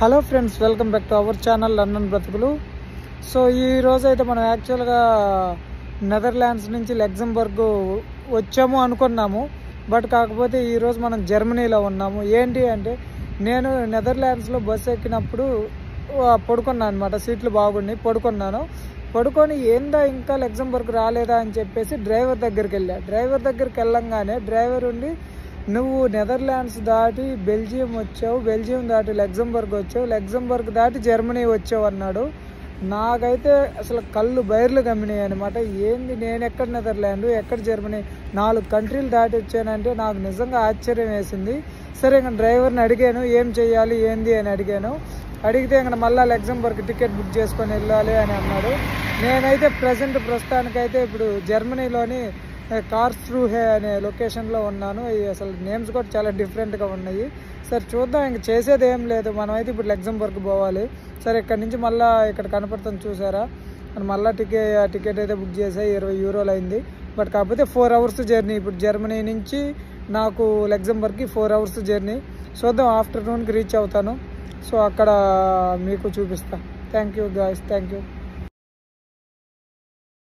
Hello friends, welcome back to our channel London బ్రతుకులు. So ఈ రోజు అయితే మనం యాక్చువల్గా నెదర్లాండ్స్ నుంచి లగ్జంబర్గ్ వచ్చాము అనుకున్నాము. బట్ కాకపోతే ఈరోజు మనం జర్మనీలో ఉన్నాము. ఏంటి అంటే నేను నెదర్లాండ్స్లో బస్సు ఎక్కినప్పుడు పడుకున్నాను అనమాట. సీట్లు బాగున్నాయి, పడుకొని ఏందా ఇంకా లగ్జంబర్గ్ రాలేదా అని చెప్పేసి డ్రైవర్ దగ్గరికి వెళ్ళంగానే డ్రైవర్ ఉండి, నువ్వు నెదర్లాండ్స్ దాటి బెల్జియం వచ్చావు, బెల్జియం దాటి లగ్జంబర్గ్ వచ్చావు, లగ్జంబర్గ్ దాటి జర్మనీ వచ్చావు అన్నాడు. నాకైతే అసలు కళ్ళు బైర్లు గమ్మినాయి అనమాట. ఏంది, నేను ఎక్కడ నెదర్లాండ్, ఎక్కడ జర్మనీ, 4 కంట్రీలు దాటి వచ్చానంటే నాకు నిజంగా ఆశ్చర్యం వేసింది. సరే, ఇంకా డ్రైవర్ని అడిగాను ఏం చెయ్యాలి ఏంది అని అడిగితే ఇంకా మళ్ళీ లగ్జంబర్గ్ టికెట్ బుక్ చేసుకొని వెళ్ళాలి అని అన్నాడు. నేనైతే ప్రస్తుతానికైతే ఇప్పుడు జర్మనీలోని కార్ల్స్రూహే అనే లొకేషన్లో ఉన్నాను. అసలు నేమ్స్ కూడా చాలా డిఫరెంట్గా ఉన్నాయి. సరే చూద్దాం, ఇంక చేసేది ఏం లేదు. మనమైతే ఇప్పుడు లగ్జంబర్గ్ పోవాలి. సరే, ఇక్కడ నుంచి మళ్ళీ ఇక్కడ కనపడుతుంది చూసారా, మళ్ళీ టికెట్ అయితే బుక్ చేసాయి. 20 యూరోలు అయింది. బట్ కాకపోతే 4 అవర్స్ జర్నీ. ఇప్పుడు జర్మనీ నుంచి నాకు లగ్జంబర్గ్కి 4 అవర్స్ జర్నీ. చూద్దాం, ఆఫ్టర్నూన్కి రీచ్ అవుతాను. సో అక్కడ మీకు చూపిస్తా. Thank you guys, thank you.